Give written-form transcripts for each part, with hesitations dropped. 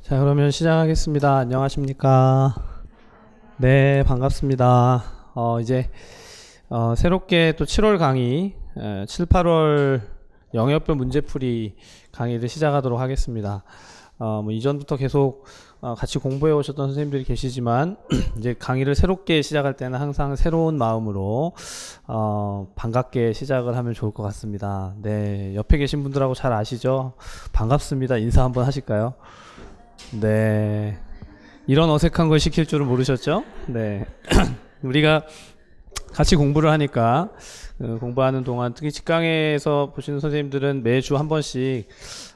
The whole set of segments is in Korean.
자, 그러면 시작하겠습니다. 안녕하십니까? 네, 반갑습니다. 이제 새롭게 또 7월 강의, 7, 8월 영역별 문제풀이 강의를 시작하도록 하겠습니다. 뭐 이전부터 계속 같이 공부해 오셨던 선생님들이 계시지만 이제 강의를 새롭게 시작할 때는 항상 새로운 마음으로 반갑게 시작을 하면 좋을 것 같습니다. 네, 옆에 계신 분들하고 잘 아시죠? 반갑습니다. 인사 한번 하실까요? 네, 이런 어색한 걸 시킬 줄은 모르셨죠? 네. 우리가 같이 공부를 하니까 공부하는 동안 특히 직강에서 보시는 선생님들은 매주 한 번씩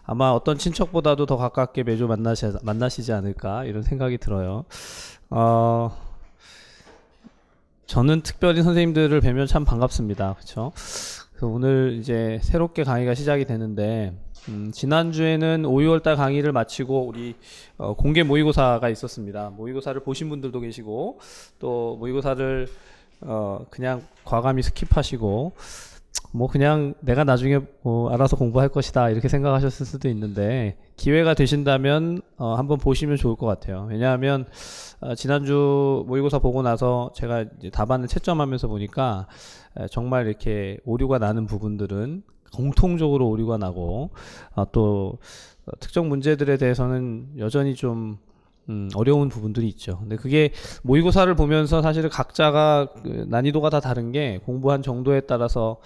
아마 어떤 친척보다도 더 가깝게 매주 만나시지 않을까 이런 생각이 들어요. 저는 특별히 선생님들을 뵈면 참 반갑습니다. 그렇죠? 그래서 오늘 이제 새롭게 강의가 시작이 되는데 지난주에는 5, 6월달 강의를 마치고 우리 공개 모의고사가 있었습니다. 모의고사를 보신 분들도 계시고 또 모의고사를 그냥 과감히 스킵하시고 뭐 그냥 내가 나중에 알아서 공부할 것이다 이렇게 생각하셨을 수도 있는데 기회가 되신다면 한번 보시면 좋을 것 같아요. 왜냐하면 지난주 모의고사 보고 나서 제가 이제 답안을 채점하면서 보니까 정말 이렇게 오류가 나는 부분들은 공통적으로 오류가 나고 또 특정 문제들에 대해서는 여전히 좀 어려운 부분들이 있죠. 근데 그게 모의고사를 보면서 사실 각자가 난이도가 다 다른 게 공부한 정도에 따라서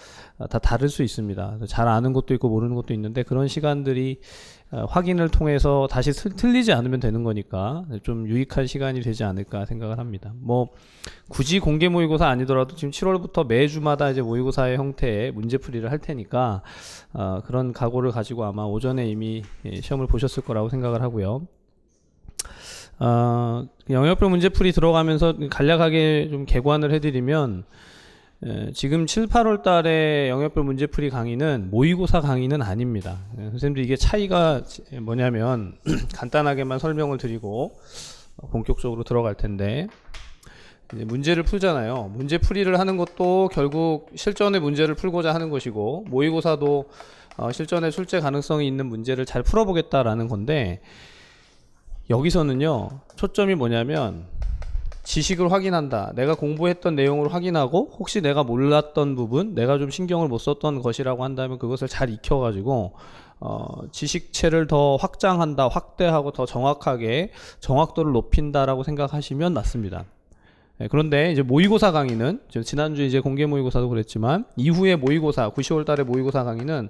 다 다를 수 있습니다. 잘 아는 것도 있고 모르는 것도 있는데 그런 시간들이 확인을 통해서 다시 틀리지 않으면 되는 거니까 좀 유익한 시간이 되지 않을까 생각을 합니다. 뭐 굳이 공개 모의고사 아니더라도 지금 7월부터 매주마다 이제 모의고사의 형태의 문제풀이를 할 테니까 그런 각오를 가지고 아마 오전에 이미 시험을 보셨을 거라고 생각을 하고요. 영역별 문제풀이 들어가면서 간략하게 좀 개관을 해드리면 지금 7, 8월 달에 영역별 문제풀이 강의는 모의고사 강의는 아닙니다. 선생님들 이게 차이가 뭐냐면 간단하게만 설명을 드리고 본격적으로 들어갈 텐데 이제 문제를 풀잖아요. 문제풀이를 하는 것도 결국 실전의 문제를 풀고자 하는 것이고 모의고사도 실전에 출제 가능성이 있는 문제를 잘 풀어보겠다라는 건데 여기서는요 초점이 뭐냐면 지식을 확인한다. 내가 공부했던 내용을 확인하고 혹시 내가 몰랐던 부분, 내가 좀 신경을 못 썼던 것이라고 한다면 그것을 잘 익혀가지고 지식체를 더 확장한다, 확대하고 더 정확하게 정확도를 높인다라고 생각하시면 맞습니다. 네, 그런데 이제 모의고사 강의는 지난주 이제 공개 모의고사도 그랬지만 이후에 모의고사 9, 10월 달에 모의고사 강의는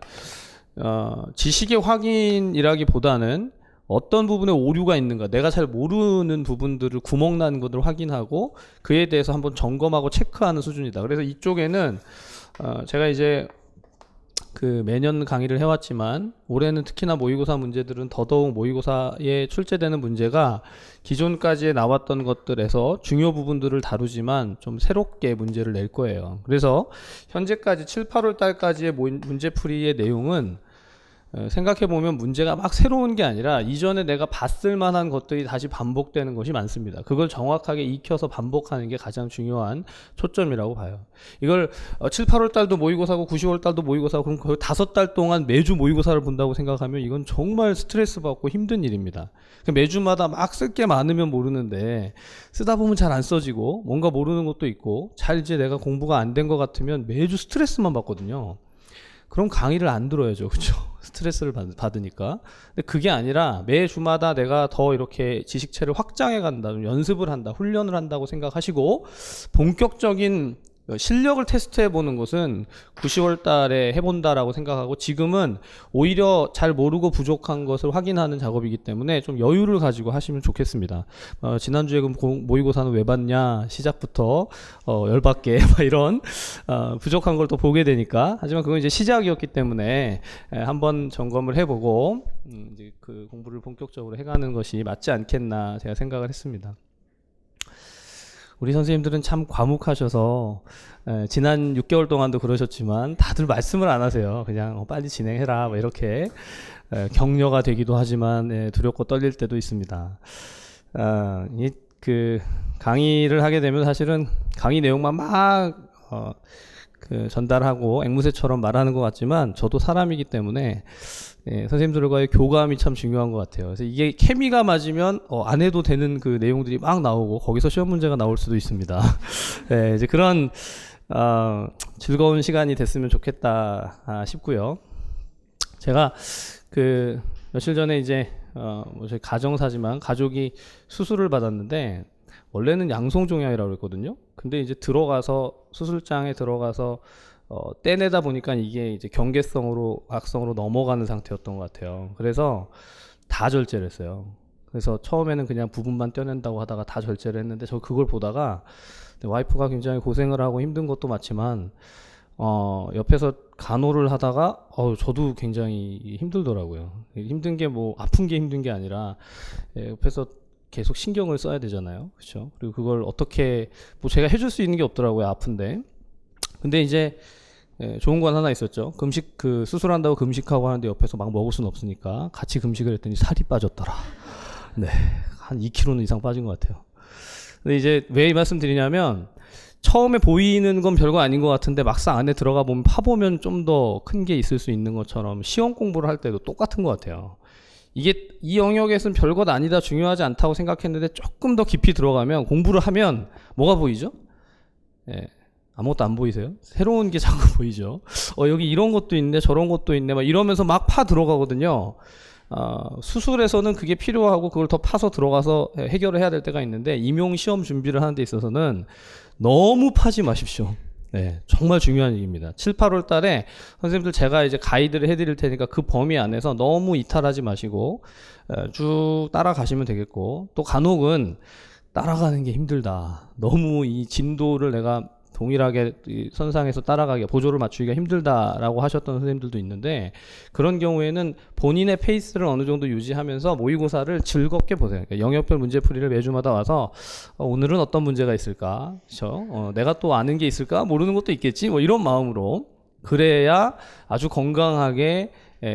지식의 확인이라기보다는 어떤 부분에 오류가 있는가, 내가 잘 모르는 부분들을 구멍 나는 것들을 확인하고 그에 대해서 한번 점검하고 체크하는 수준이다. 그래서 이쪽에는 제가 이제 그 매년 강의를 해왔지만 올해는 특히나 모의고사 문제들은 더더욱 모의고사에 출제되는 문제가 기존까지 나왔던 것들에서 중요 부분들을 다루지만 좀 새롭게 문제를 낼 거예요. 그래서 현재까지 7, 8월 달까지의 문제풀이의 내용은 생각해보면 문제가 막 새로운 게 아니라 이전에 내가 봤을 만한 것들이 다시 반복되는 것이 많습니다. 그걸 정확하게 익혀서 반복하는 게 가장 중요한 초점이라고 봐요. 이걸 7, 8월 달도 모의고사고 9, 10월 달도 모의고사고 그럼 거의 5달 동안 매주 모의고사를 본다고 생각하면 이건 정말 스트레스 받고 힘든 일입니다. 매주마다 막 쓸 게 많으면 모르는데 쓰다 보면 잘 안 써지고 뭔가 모르는 것도 있고 잘 이제 내가 공부가 안 된 것 같으면 매주 스트레스만 받거든요. 그럼 강의를 안 들어야죠. 그렇죠? 스트레스를 받으니까. 근데 그게 아니라 매 주마다 내가 더 이렇게 지식체를 확장해 간다, 연습을 한다, 훈련을 한다고 생각하시고 본격적인 실력을 테스트해 보는 것은 9, 10월 달에 해본다라고 생각하고 지금은 오히려 잘 모르고 부족한 것을 확인하는 작업이기 때문에 좀 여유를 가지고 하시면 좋겠습니다. 지난주에 그럼 모의고사는 왜 봤냐 시작부터 열받게 이런 부족한 걸 또 보게 되니까 하지만 그건 이제 시작이었기 때문에 한번 점검을 해보고 이제 그 공부를 본격적으로 해가는 것이 맞지 않겠나 제가 생각을 했습니다. 우리 선생님들은 참 과묵하셔서 지난 6개월 동안도 그러셨지만 다들 말씀을 안 하세요. 그냥 빨리 진행해라 뭐 이렇게 격려가 되기도 하지만 두렵고 떨릴 때도 있습니다. 그 강의를 하게 되면 사실은 강의 내용만 막 그 전달하고 앵무새처럼 말하는 것 같지만 저도 사람이기 때문에 선생님들과의 교감이 참 중요한 것 같아요. 그래서 이게 케미가 맞으면 안 해도 되는 그 내용들이 막 나오고 거기서 시험 문제가 나올 수도 있습니다. 이제 그런 즐거운 시간이 됐으면 좋겠다 싶고요. 제가 그 며칠 전에 이제 뭐 저희 가정사지만 가족이 수술을 받았는데 원래는 양성종양이라고 그랬거든요. 근데 이제 수술장에 들어가서 떼내다 보니까 이게 이제 경계성으로 악성으로 넘어가는 상태였던 것 같아요. 그래서 다 절제를 했어요. 그래서 처음에는 그냥 부분만 떼낸다고 하다가 다 절제를 했는데 저 그걸 보다가 와이프가 굉장히 고생을 하고 힘든 것도 맞지만 옆에서 간호를 하다가 저도 굉장히 힘들더라고요. 힘든 게 뭐 아픈 게 힘든 게 아니라 옆에서 계속 신경을 써야 되잖아요. 그렇죠? 그리고 그걸 어떻게 뭐 제가 해줄 수 있는 게 없더라고요. 아픈데. 근데 이제 좋은 건 하나 있었죠. 금식 그 수술한다고 금식하고 하는데 옆에서 막 먹을 수는 없으니까 같이 금식을 했더니 살이 빠졌더라. 네, 한 2kg는 이상 빠진 것 같아요. 근데 이제 왜 이 말씀 드리냐면 처음에 보이는 건 별거 아닌 것 같은데 막상 안에 들어가 보면 파보면 좀 더 큰 게 있을 수 있는 것처럼 시험 공부를 할 때도 똑같은 것 같아요. 이게 이 영역에서는 별것 아니다, 중요하지 않다고 생각했는데 조금 더 깊이 들어가면 공부를 하면 뭐가 보이죠? 아무것도 안 보이세요? 새로운 게 자꾸 보이죠. 여기 이런 것도 있네, 저런 것도 있네, 막 이러면서 막 파 들어가거든요. 수술에서는 그게 필요하고 그걸 더 파서 들어가서 해결을 해야 될 때가 있는데 임용 시험 준비를 하는 데 있어서는 너무 파지 마십시오. 정말 중요한 얘기입니다. 7, 8월 달에 선생님들 제가 이제 가이드를 해드릴 테니까 그 범위 안에서 너무 이탈하지 마시고 쭉 따라가시면 되겠고, 또 간혹은 따라가는 게 힘들다. 너무 이 진도를 내가 동일하게 선상에서 따라가기, 보조를 맞추기가 힘들다라고 하셨던 선생님들도 있는데, 그런 경우에는 본인의 페이스를 어느 정도 유지하면서 모의고사를 즐겁게 보세요. 그러니까 영역별 문제풀이를 매주마다 와서 오늘은 어떤 문제가 있을까? 그렇죠? 내가 또 아는 게 있을까? 모르는 것도 있겠지? 뭐 이런 마음으로 그래야 아주 건강하게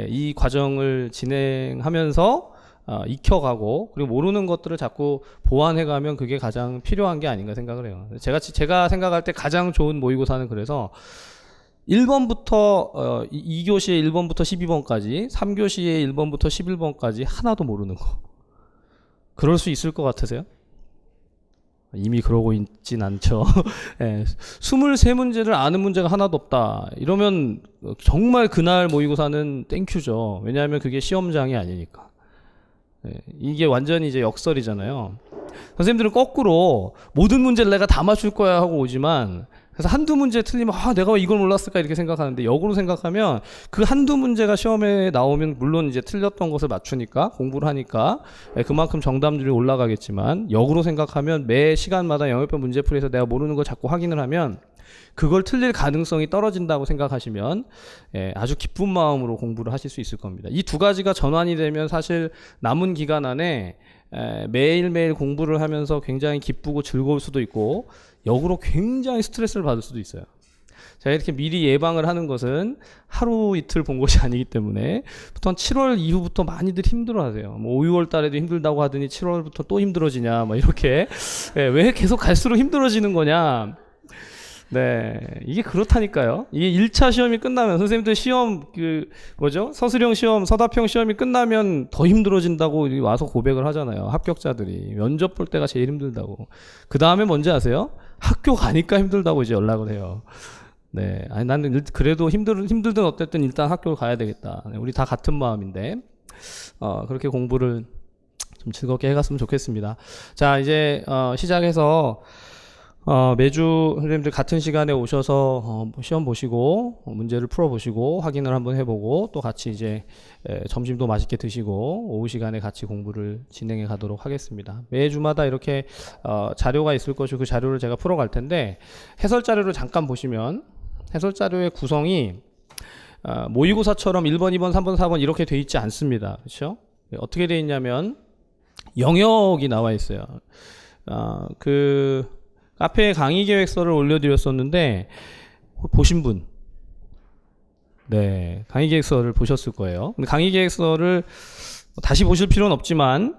이 과정을 진행하면서 익혀가고, 그리고 모르는 것들을 자꾸 보완해가면 그게 가장 필요한 게 아닌가 생각을 해요. 제가 생각할 때 가장 좋은 모의고사는 그래서 1번부터 2교시에 1번부터 12번까지, 3교시에 1번부터 11번까지 하나도 모르는 거. 그럴 수 있을 것 같으세요? 이미 그러고 있진 않죠. 23문제를 아는 문제가 하나도 없다. 이러면 정말 그날 모의고사는 땡큐죠. 왜냐하면 그게 시험장이 아니니까. 이게 완전히 이제 역설이잖아요. 선생님들은 거꾸로 모든 문제를 내가 다 맞출 거야 하고 오지만, 그래서 한두 문제 틀리면 내가 왜 이걸 몰랐을까 이렇게 생각하는데, 역으로 생각하면 그 한두 문제가 시험에 나오면 물론 이제 틀렸던 것을 맞추니까, 공부를 하니까 그만큼 정답률이 올라가겠지만, 역으로 생각하면 매 시간마다 영역별 문제풀이에서 내가 모르는 걸 자꾸 확인을 하면 그걸 틀릴 가능성이 떨어진다고 생각하시면 아주 기쁜 마음으로 공부를 하실 수 있을 겁니다. 이 두 가지가 전환이 되면 사실 남은 기간 안에 매일매일 공부를 하면서 굉장히 기쁘고 즐거울 수도 있고, 역으로 굉장히 스트레스를 받을 수도 있어요. 제가 이렇게 미리 예방을 하는 것은 하루 이틀 본 것이 아니기 때문에, 보통 7월 이후부터 많이들 힘들어 하세요. 뭐 5, 6월 달에도 힘들다고 하더니 7월부터 또 힘들어지냐, 뭐 이렇게. 왜 계속 갈수록 힘들어지는 거냐. 이게 그렇다니까요. 이게 1차 시험이 끝나면, 선생님들 시험 서술형 시험, 서답형 시험이 끝나면 더 힘들어진다고 와서 고백을 하잖아요. 합격자들이 면접 볼 때가 제일 힘들다고. 그 다음에 뭔지 아세요? 학교 가니까 힘들다고 이제 연락을 해요. 아니 나는 그래도 힘들든 어쨌든 일단 학교를 가야 되겠다. 우리 다 같은 마음인데 그렇게 공부를 좀 즐겁게 해갔으면 좋겠습니다. 자, 이제 시작해서 매주 선생님들 같은 시간에 오셔서 시험 보시고 문제를 풀어보시고 확인을 한번 해보고, 또 같이 이제 점심도 맛있게 드시고 오후 시간에 같이 공부를 진행해 가도록 하겠습니다. 매주마다 이렇게 자료가 있을 것이고 그 자료를 제가 풀어갈 텐데, 해설 자료를 잠깐 보시면 해설 자료의 구성이 모의고사처럼 1번, 2번, 3번, 4번 이렇게 돼 있지 않습니다. 그렇죠? 어떻게 돼 있냐면 영역이 나와 있어요. 카페에 강의 계획서를 올려드렸었는데 보신 분, 강의 계획서를 보셨을 거예요. 근데 강의 계획서를 다시 보실 필요는 없지만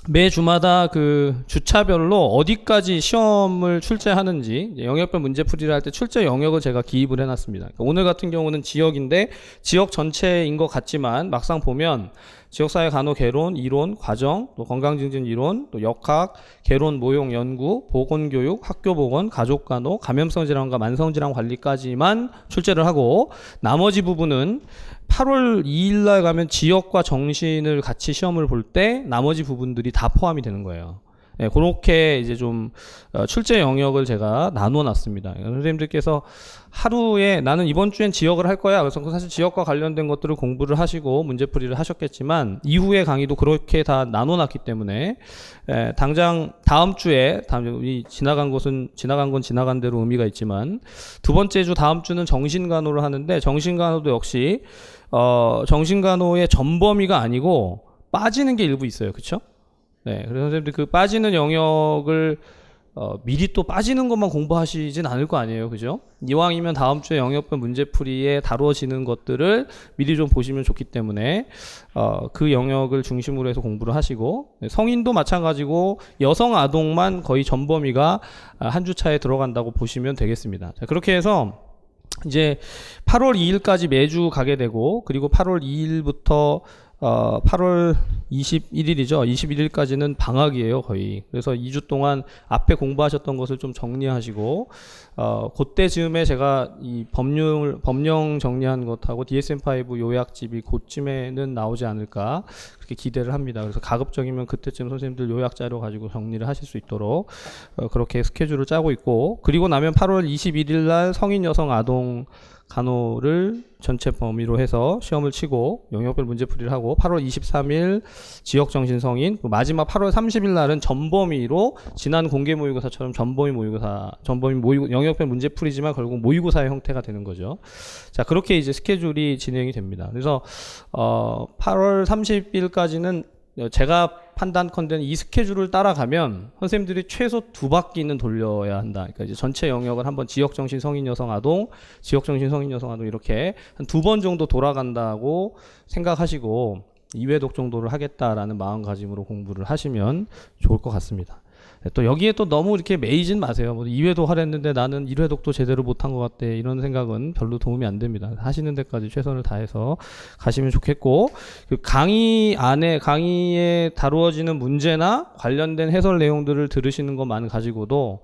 매 주마다 그 주차별로 어디까지 시험을 출제하는지 영역별 문제풀이를 할 때 출제 영역을 제가 기입을 해놨습니다. 그러니까 오늘 같은 경우는 지역인데 지역 전체인 것 같지만 막상 보면 지역사회 간호 개론, 이론, 과정, 또 건강증진 이론, 또 역학, 개론, 모용, 연구, 보건교육, 학교보건, 가족간호, 감염성 질환과 만성질환 관리까지만 출제를 하고 나머지 부분은 8월 2일 날 가면 지역과 정신을 같이 시험을 볼 때 나머지 부분들이 다 포함이 되는 거예요. 예, 그렇게 이제 좀 출제 영역을 제가 나눠 놨습니다. 선생님들께서 하루에 나는 이번 주엔 지역을 할 거야. 그래서 사실 지역과 관련된 것들을 공부를 하시고 문제풀이를 하셨겠지만 이후의 강의도 그렇게 다 나눠 놨기 때문에 당장 다음 주에 이 지나간 건 지나간 대로 의미가 있지만 두 번째 주 다음 주는 정신간호를 하는데 정신간호도 역시 정신간호의 전범위가 아니고 빠지는 게 일부 있어요. 그렇죠? 네, 그래서 선생님들 그 빠지는 영역을 미리 또 빠지는 것만 공부하시진 않을 거 아니에요, 그죠? 이왕이면 다음 주에 영역별 문제풀이에 다뤄지는 것들을 미리 좀 보시면 좋기 때문에 그 영역을 중심으로 해서 공부를 하시고 성인도 마찬가지고 여성 아동만 거의 전범위가 한 주 차에 들어간다고 보시면 되겠습니다. 자, 그렇게 해서 이제 8월 2일까지 매주 가게 되고 그리고 8월 2일부터 8월 21일이죠. 21일까지는 방학이에요, 거의. 그래서 2주 동안 앞에 공부하셨던 것을 좀 정리하시고, 그때 즈음에 제가 이 법령 정리한 것하고 DSM-5 요약집이 그쯤에는 나오지 않을까, 그렇게 기대를 합니다. 그래서 가급적이면 그때쯤 선생님들 요약 자료 가지고 정리를 하실 수 있도록, 그렇게 스케줄을 짜고 있고, 그리고 나면 8월 21일 날 성인 여성 아동 간호를 전체 범위로 해서 시험을 치고 영역별 문제풀이를 하고 8월 23일 지역정신성인 마지막 8월 30일 날은 전범위로 지난 공개 모의고사처럼 영역별 문제풀이지만 결국 모의고사의 형태가 되는 거죠. 자, 그렇게 이제 스케줄이 진행이 됩니다. 그래서 8월 30일까지는 제가 판단컨대는 이 스케줄을 따라가면 선생님들이 최소 2바퀴는 돌려야 한다. 그러니까 이제 전체 영역을 한번 지역정신 성인 여성 아동, 지역정신 성인 여성 아동 이렇게 한 2번 정도 돌아간다고 생각하시고 2회독 정도를 하겠다라는 마음가짐으로 공부를 하시면 좋을 것 같습니다. 또 여기에 또 너무 이렇게 매이진 마세요. 뭐 2회독 하랬는데 나는 1회독도 제대로 못한 것 같아. 이런 생각은 별로 도움이 안 됩니다. 하시는 데까지 최선을 다해서 가시면 좋겠고, 그 강의에 다루어지는 문제나 관련된 해설 내용들을 들으시는 것만 가지고도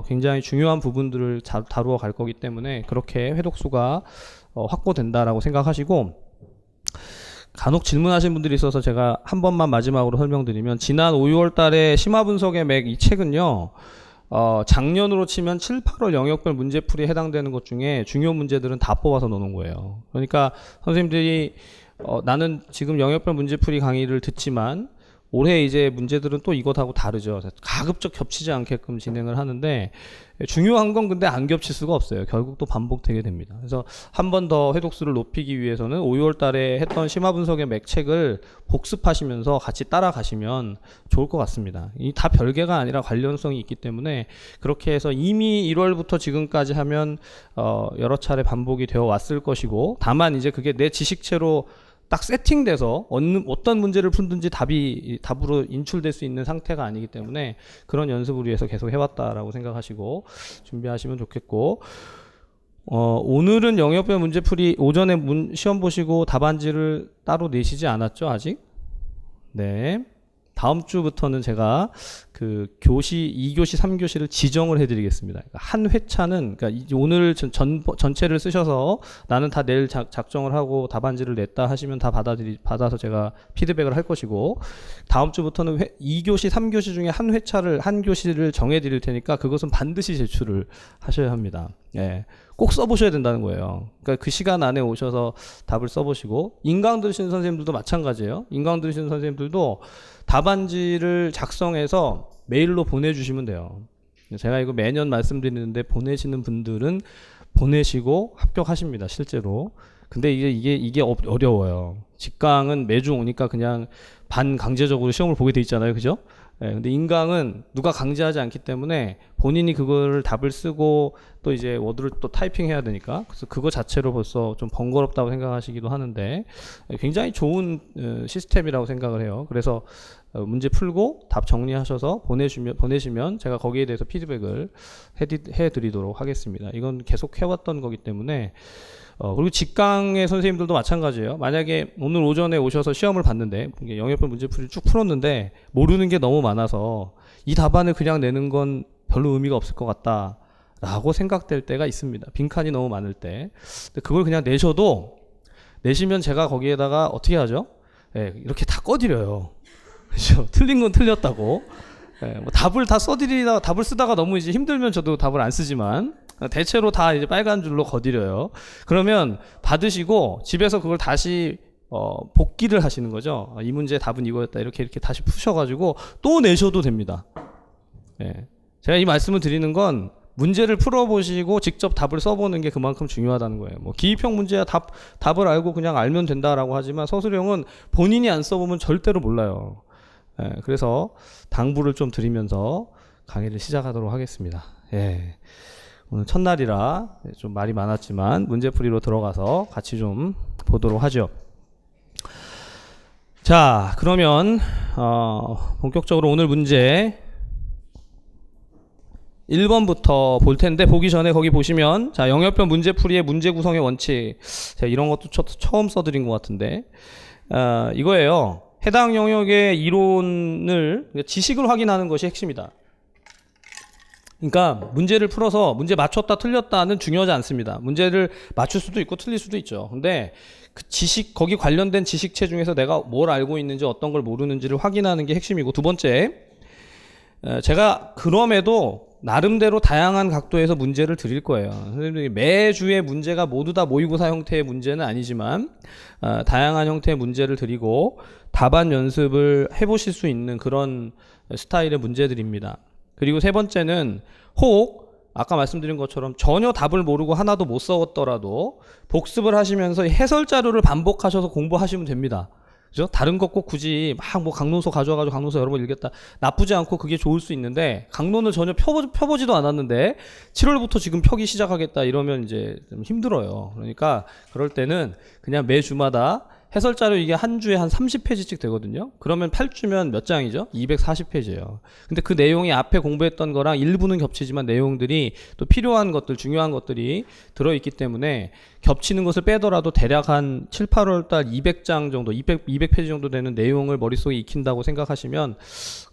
굉장히 중요한 부분들을 다루어 갈 거기 때문에 그렇게 회독수가 확보된다라고 생각하시고, 간혹 질문하신 분들이 있어서 제가 한 번만 마지막으로 설명드리면 지난 5, 6월 달에 심화분석의 맥 이 책은요 작년으로 치면 7, 8월 영역별 문제풀이에 해당되는 것 중에 중요 문제들은 다 뽑아서 넣는 거예요. 그러니까 선생님들이 나는 지금 영역별 문제풀이 강의를 듣지만 올해 이제 문제들은 또 이것하고 다르죠. 가급적 겹치지 않게끔 진행을 하는데 중요한 건 근데 안 겹칠 수가 없어요. 결국 또 반복되게 됩니다. 그래서 한 번 더 회독수를 높이기 위해서는 5, 6월 달에 했던 심화분석의 맥 책을 복습하시면서 같이 따라가시면 좋을 것 같습니다. 이 다 별개가 아니라 관련성이 있기 때문에 그렇게 해서 이미 1월부터 지금까지 하면 여러 차례 반복이 되어 왔을 것이고 다만 이제 그게 내 지식체로 딱 세팅돼서 어떤 문제를 푸든지 답으로 인출될 수 있는 상태가 아니기 때문에 그런 연습을 위해서 계속 해왔다라고 생각하시고 준비하시면 좋겠고, 오늘은 영역별 문제풀이 오전에 시험 보시고 답안지를 따로 내시지 않았죠, 아직? 네. 다음 주부터는 제가 그 2교시, 3교시를 지정을 해드리겠습니다. 한 회차는, 그러니까 오늘 전체를 쓰셔서 나는 다 내일 작정을 하고 답안지를 냈다 하시면 다 받아서 제가 피드백을 할 것이고, 다음 주부터는 2교시, 3교시 중에 한 교시를 정해드릴 테니까 그것은 반드시 제출을 하셔야 합니다. 예. 꼭 써보셔야 된다는 거예요. 그러니까 그 시간 안에 오셔서 답을 써보시고, 인강 들으시는 선생님들도 마찬가지예요. 인강 들으시는 선생님들도 답안지를 작성해서 메일로 보내주시면 돼요. 제가 이거 매년 말씀드리는데 보내시는 분들은 보내시고 합격하십니다, 실제로. 근데 이게 어려워요. 직강은 매주 오니까 그냥 반강제적으로 시험을 보게 돼 있잖아요, 그죠? 네, 근데 인강은 누가 강제하지 않기 때문에 본인이 그걸 답을 쓰고 또 이제 워드를 또 타이핑해야 되니까, 그래서 그거 자체로 벌써 좀 번거롭다고 생각하시기도 하는데 굉장히 좋은 시스템이라고 생각을 해요. 그래서 문제 풀고 답 정리하셔서 보내시면 제가 거기에 대해서 피드백을 해드리도록 하겠습니다. 이건 계속 해왔던 거기 때문에 그리고 직강의 선생님들도 마찬가지예요. 만약에 오늘 오전에 오셔서 시험을 봤는데 영역별 문제풀이를 쭉 풀었는데 모르는 게 너무 많아서 이 답안을 그냥 내는 건 별로 의미가 없을 것 같다 라고 생각될 때가 있습니다. 빈칸이 너무 많을 때. 근데 그걸 그냥 내시면 제가 거기에다가 어떻게 하죠? 예, 이렇게 다 꺼드려요. 그렇죠? 틀린 건 틀렸다고. 예, 뭐 답을 다 답을 쓰다가 너무 이제 힘들면 저도 답을 안 쓰지만 대체로 다 이제 빨간 줄로 거드려요. 그러면 받으시고 집에서 그걸 다시 복기를 하시는 거죠. 이 문제의 답은 이거였다. 이렇게 다시 푸셔가지고 또 내셔도 됩니다. 예. 제가 이 말씀을 드리는 건 문제를 풀어보시고 직접 답을 써보는 게 그만큼 중요하다는 거예요. 뭐 기입형 문제야 답을 알고 그냥 알면 된다라고 하지만 서술형은 본인이 안 써보면 절대로 몰라요. 예. 그래서 당부를 좀 드리면서 강의를 시작하도록 하겠습니다. 예. 오늘 첫날이라 좀 말이 많았지만 문제풀이로 들어가서 같이 좀 보도록 하죠. 자, 그러면 본격적으로 오늘 문제 1번부터 볼 텐데 보기 전에 거기 보시면 자, 영역별 문제풀이의 문제 구성의 원칙. 제가 이런 것도 처음 써드린 것 같은데 이거예요. 해당 영역의 이론을 지식을 확인하는 것이 핵심이다. 그러니까 문제를 풀어서 문제 맞췄다 틀렸다는 중요하지 않습니다. 문제를 맞출 수도 있고 틀릴 수도 있죠. 근데 그 거기 관련된 지식체 중에서 내가 뭘 알고 있는지 어떤 걸 모르는지를 확인하는 게 핵심이고, 두 번째, 제가 그럼에도 나름대로 다양한 각도에서 문제를 드릴 거예요. 선생님들이 매주의 문제가 모두 다 모의고사 형태의 문제는 아니지만 다양한 형태의 문제를 드리고 답안 연습을 해보실 수 있는 그런 스타일의 문제들입니다. 그리고 세 번째는 혹 아까 말씀드린 것처럼 전혀 답을 모르고 하나도 못 써왔더라도 복습을 하시면서 해설 자료를 반복하셔서 공부하시면 됩니다. 그죠? 다른 것 꼭 굳이 막 뭐 강론서 가져와가지고 강론서 여러 번 읽겠다. 나쁘지 않고 그게 좋을 수 있는데 강론을 전혀 펴보지도 않았는데 7월부터 지금 펴기 시작하겠다 이러면 이제 좀 힘들어요. 그러니까 그럴 때는 그냥 매주마다 해설 자료 이게 한 주에 한 30페이지씩 되거든요. 그러면 8주면 몇 장이죠? 240페이지예요. 근데 그 내용이 앞에 공부했던 거랑 일부는 겹치지만 내용들이 또 필요한 것들, 중요한 것들이 들어있기 때문에 겹치는 것을 빼더라도 대략 한 7, 8월 달 200장 정도, 200페이지 정도 되는 내용을 머릿속에 익힌다고 생각하시면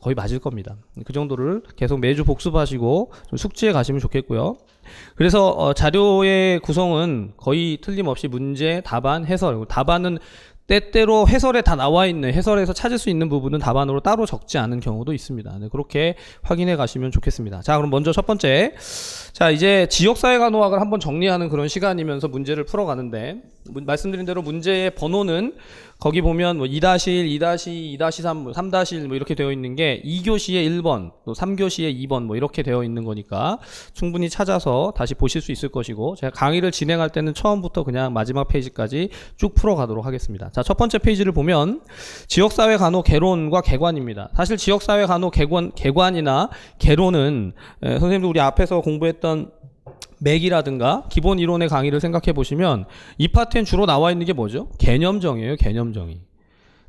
거의 맞을 겁니다. 그 정도를 계속 매주 복습하시고 좀 숙지해 가시면 좋겠고요. 그래서 자료의 구성은 거의 틀림없이 문제, 답안, 해설. 답안은 때때로 해설에 다 나와 있는, 해설에서 찾을 수 있는 부분은 답안으로 따로 적지 않은 경우도 있습니다. 네, 그렇게 확인해 가시면 좋겠습니다. 자, 그럼 먼저 첫 번째. 자, 이제 지역사회간호학을 한번 정리하는 그런 시간이면서 문제를 풀어가는데, 말씀드린 대로 문제의 번호는 거기 보면 뭐 2-1, 2-2, 2-3, 3-1 뭐 이렇게 되어 있는 게 2교시에 1번, 또 3교시에 2번 뭐 이렇게 되어 있는 거니까 충분히 찾아서 다시 보실 수 있을 것이고, 제가 강의를 진행할 때는 처음부터 그냥 마지막 페이지까지 쭉 풀어가도록 하겠습니다. 자, 첫 번째 페이지를 보면 지역사회 간호 개론과 개관입니다. 사실 지역사회 간호 개관이나 개론은 선생님들 우리 앞에서 공부했던 맥이라든가 기본 이론의 강의를 생각해 보시면 이 파트엔 주로 나와 있는 게 뭐죠? 개념정의예요. 개념정의.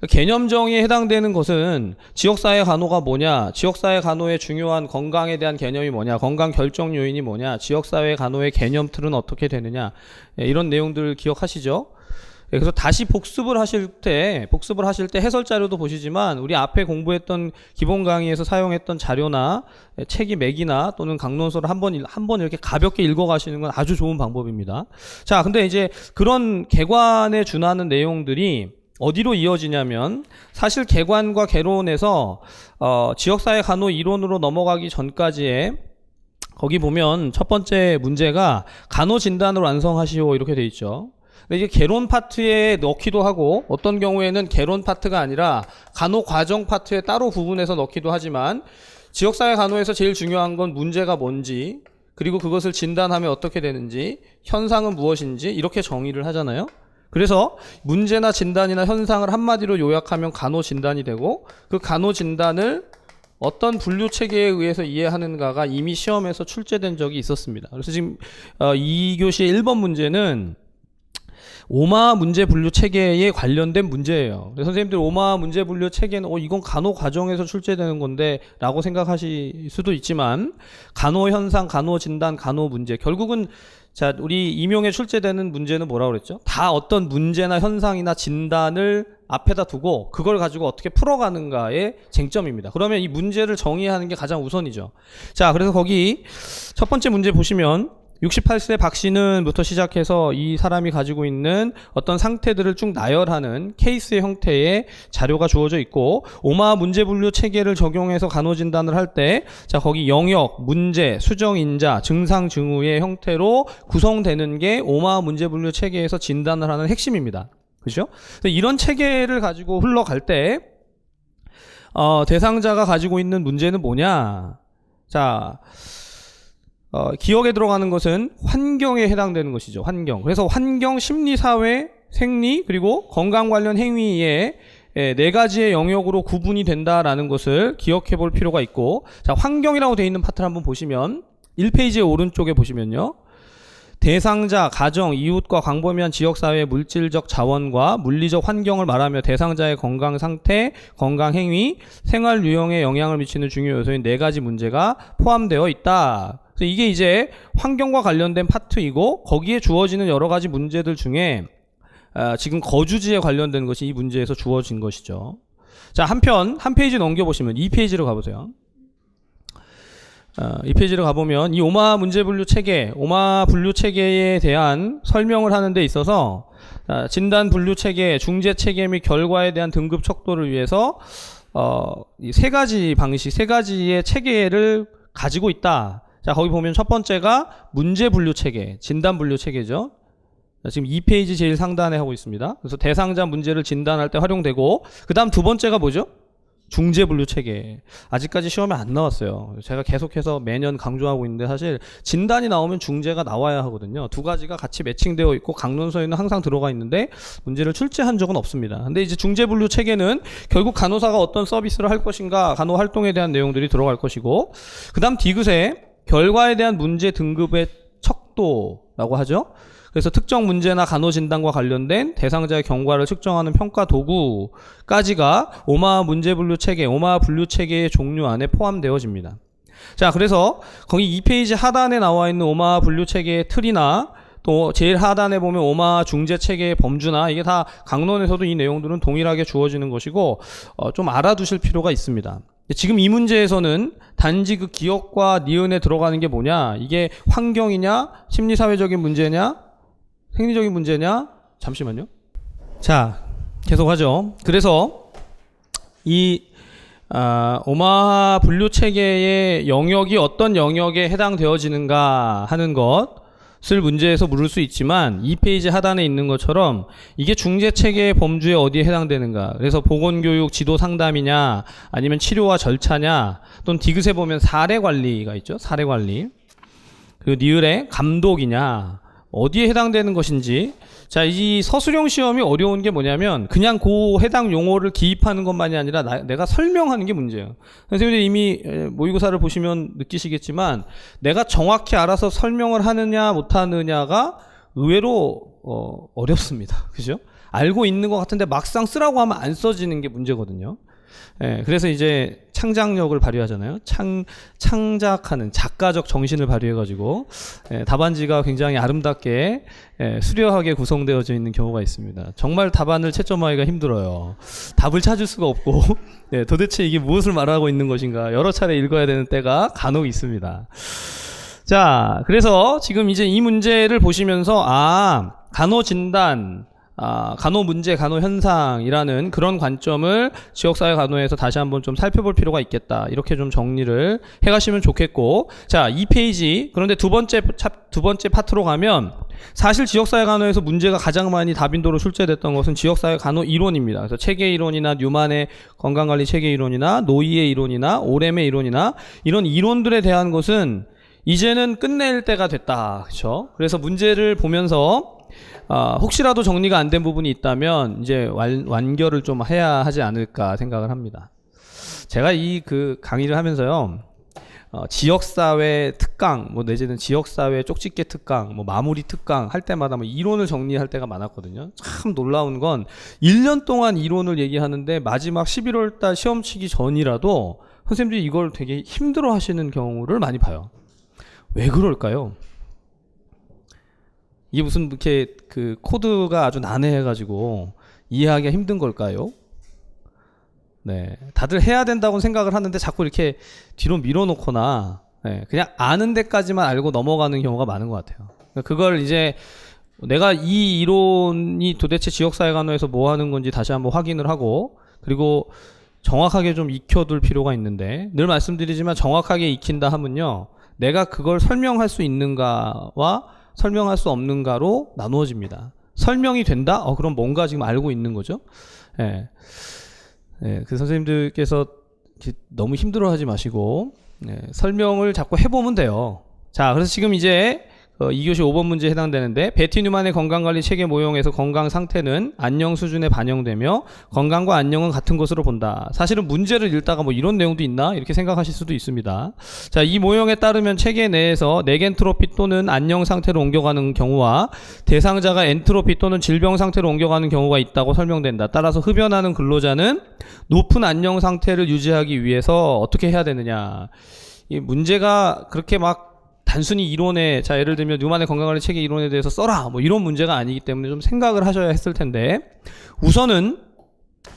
개념정의에 해당되는 것은 지역사회 간호가 뭐냐, 지역사회 간호의 중요한 건강에 대한 개념이 뭐냐, 건강 결정 요인이 뭐냐, 지역사회 간호의 개념 틀은 어떻게 되느냐, 이런 내용들 기억하시죠? 그래서 다시 복습을 하실 때 해설 자료도 보시지만 우리 앞에 공부했던 기본 강의에서 사용했던 자료나 책이 맥이나 또는 강론서를 한번 이렇게 가볍게 읽어가시는 건 아주 좋은 방법입니다. 자, 근데 이제 그런 개관에 준하는 내용들이 어디로 이어지냐면 사실 개관과 개론에서 지역사회 간호 이론으로 넘어가기 전까지의 거기 보면 첫 번째 문제가 간호 진단을 완성하시오 이렇게 돼 있죠. 근데 이게 개론 파트에 넣기도 하고 어떤 경우에는 개론 파트가 아니라 간호 과정 파트에 따로 구분해서 넣기도 하지만 지역사회 간호에서 제일 중요한 건 문제가 뭔지, 그리고 그것을 진단하면 어떻게 되는지, 현상은 무엇인지 이렇게 정의를 하잖아요. 그래서 문제나 진단이나 현상을 한마디로 요약하면 간호 진단이 되고, 그 간호 진단을 어떤 분류 체계에 의해서 이해하는가가 이미 시험에서 출제된 적이 있었습니다. 그래서 지금 2교시의 1번 문제는 오마 문제 분류 체계에 관련된 문제예요. 선생님들 오마 문제 분류 체계는 이건 간호 과정에서 출제되는 건데 라고 생각하실 수도 있지만 간호 현상, 간호 진단, 간호 문제 결국은 자 우리 임용에 출제되는 문제는 뭐라고 그랬죠? 다 어떤 문제나 현상이나 진단을 앞에다 두고 그걸 가지고 어떻게 풀어가는가의 쟁점입니다. 그러면 이 문제를 정의하는 게 가장 우선이죠. 자 그래서 거기 첫 번째 문제 보시면 68세 박 씨는부터 시작해서 이 사람이 가지고 있는 어떤 상태들을 쭉 나열하는 케이스의 형태의 자료가 주어져 있고 오마 문제 분류 체계를 적용해서 간호진단을 할 때 자 거기 영역, 문제, 수정인자, 증상, 증후의 형태로 구성되는 게 오마 문제 분류 체계에서 진단을 하는 핵심입니다. 그렇죠? 이런 체계를 가지고 흘러갈 때 대상자가 가지고 있는 문제는 뭐냐? 자 기억에 들어가는 것은 환경에 해당되는 것이죠. 환경. 그래서 환경, 심리, 사회, 생리 그리고 건강 관련 행위의 네 가지의 영역으로 구분이 된다라는 것을 기억해 볼 필요가 있고 자 환경이라고 되어 있는 파트를 한번 보시면 1페이지의 오른쪽에 보시면요. 대상자, 가정, 이웃과 광범위한 지역사회의 물질적 자원과 물리적 환경을 말하며 대상자의 건강 상태, 건강 행위, 생활 유형에 영향을 미치는 중요 요소인 네 가지 문제가 포함되어 있다. 그래서 이게 이제 환경과 관련된 파트이고 거기에 주어지는 여러 가지 문제들 중에 지금 거주지에 관련된 것이 이 문제에서 주어진 것이죠. 자, 한편 한 페이지 넘겨보시면 2페이지로 가보세요. 이 페이지로 가보면 이 오마 문제 분류 체계, 오마 분류 체계에 대한 설명을 하는 데 있어서 진단 분류 체계, 중재 체계 및 결과에 대한 등급 척도를 위해서 이 세 가지 방식, 세 가지의 체계를 가지고 있다. 자, 거기 보면 첫 번째가 문제 분류 체계, 진단 분류 체계죠. 자, 지금 2페이지 제일 상단에 하고 있습니다. 그래서 대상자 문제를 진단할 때 활용되고, 그 다음 두 번째가 뭐죠? 중재 분류 체계. 아직까지 시험에 안 나왔어요. 제가 계속해서 매년 강조하고 있는데 사실 진단이 나오면 중재가 나와야 하거든요. 두 가지가 같이 매칭되어 있고 강론서에는 항상 들어가 있는데 문제를 출제한 적은 없습니다. 근데 이제 중재 분류 체계는 결국 간호사가 어떤 서비스를 할 것인가, 간호 활동에 대한 내용들이 들어갈 것이고, 그 다음 디귿에 결과에 대한 문제 등급의 척도라고 하죠. 그래서 특정 문제나 간호진단과 관련된 대상자의 경과를 측정하는 평가 도구까지가 오마 문제 분류 체계, 오마 분류 체계의 종류 안에 포함되어집니다. 자, 그래서 거기 2페이지 하단에 나와 있는 오마 분류 체계의 틀이나 또 제일 하단에 보면 오마 중재 체계의 범주나 이게 다 강론에서도 이 내용들은 동일하게 주어지는 것이고 좀 알아두실 필요가 있습니다. 지금 이 문제에서는 단지 그 기억과 니은에 들어가는 게 뭐냐, 이게 환경이냐, 심리사회적인 문제냐, 생리적인 문제냐? 잠시만요. 자, 계속하죠. 그래서 이 오마 분류 체계의 영역이 어떤 영역에 해당되어지는가 하는 것을 문제에서 물을 수 있지만 2페이지 하단에 있는 것처럼 이게 중재 체계의 범주에 어디에 해당되는가. 그래서 보건교육 지도 상담이냐, 아니면 치료와 절차냐, 또는 디귿에 보면 사례 관리가 있죠. 사례 관리. 그리고 니을에 감독이냐, 어디에 해당되는 것인지. 자, 이 서술형 시험이 어려운 게 뭐냐면 그냥 그 해당 용어를 기입하는 것만이 아니라 내가 설명하는 게 문제예요. 선생님들 이미 모의고사를 보시면 느끼시겠지만 내가 정확히 알아서 설명을 하느냐 못하느냐가 의외로 어렵습니다. 그죠? 알고 있는 것 같은데 막상 쓰라고 하면 안 써지는 게 문제거든요. 예, 그래서 이제 창작력을 발휘하잖아요. 창작하는 작가적 정신을 발휘해가지고 답안지가 굉장히 아름답게 수려하게 구성되어져 있는 경우가 있습니다. 정말 답안을 채점하기가 힘들어요. 답을 찾을 수가 없고 도대체 이게 무엇을 말하고 있는 것인가 여러 차례 읽어야 되는 때가 간혹 있습니다. 자, 그래서 지금 이제 이 문제를 보시면서 간호진단, 간호 문제, 간호 현상이라는 그런 관점을 지역사회 간호에서 다시 한번 좀 살펴볼 필요가 있겠다. 이렇게 좀 정리를 해가시면 좋겠고, 자, 2페이지. 그런데 두 번째 파트로 가면 사실 지역사회 간호에서 문제가 가장 많이 다빈도로 출제됐던 것은 지역사회 간호 이론입니다. 그래서 체계 이론이나 뉴만의 건강관리 체계 이론이나 노이의 이론이나 오렘의 이론이나 이런 이론들에 대한 것은 이제는 끝낼 때가 됐다. 그렇죠? 그래서 문제를 보면서 혹시라도 정리가 안 된 부분이 있다면 이제 완결을 좀 해야 하지 않을까 생각을 합니다. 제가 이 강의를 하면서요, 지역사회 특강, 뭐 내지는 지역사회 쪽집게 특강, 뭐 마무리 특강 할 때마다 뭐 이론을 정리할 때가 많았거든요. 참 놀라운 건 1년 동안 이론을 얘기하는데 마지막 11월 달 시험 치기 전이라도 선생님들이 이걸 되게 힘들어 하시는 경우를 많이 봐요. 왜 그럴까요? 이게 무슨 이렇게 그 코드가 아주 난해해가지고 이해하기가 힘든 걸까요? 네, 다들 해야 된다고 생각을 하는데 자꾸 이렇게 뒤로 밀어놓거나 네, 그냥 아는 데까지만 알고 넘어가는 경우가 많은 것 같아요. 그걸 이제 내가 이 이론이 도대체 지역사회간호에서 뭐 하는 건지 다시 한번 확인을 하고 그리고 정확하게 좀 익혀둘 필요가 있는데 늘 말씀드리지만 정확하게 익힌다 하면요 내가 그걸 설명할 수 있는가와 설명할 수 없는가로 나누어집니다. 설명이 된다? 그럼 뭔가 지금 알고 있는 거죠. 예. 네, 그 선생님들께서 너무 힘들어하지 마시고 설명을 자꾸 해보면 돼요. 자, 그래서 지금 이제 2교시 5번 문제에 해당되는데 베티 뉴만의 건강관리 체계 모형에서 건강 상태는 안녕 수준에 반영되며 건강과 안녕은 같은 것으로 본다. 사실은 문제를 읽다가 뭐 이런 내용도 있나? 이렇게 생각하실 수도 있습니다. 자, 이 모형에 따르면 체계 내에서 네겐트로피 또는 안녕 상태로 옮겨가는 경우와 대상자가 엔트로피 또는 질병 상태로 옮겨가는 경우가 있다고 설명된다. 따라서 흡연하는 근로자는 높은 안녕 상태를 유지하기 위해서 어떻게 해야 되느냐. 이 문제가 그렇게 막 단순히 이론에 자 예를 들면 뉴만의 건강관리 체계 이론에 대해서 써라 뭐 이런 문제가 아니기 때문에 좀 생각을 하셔야 했을 텐데 우선은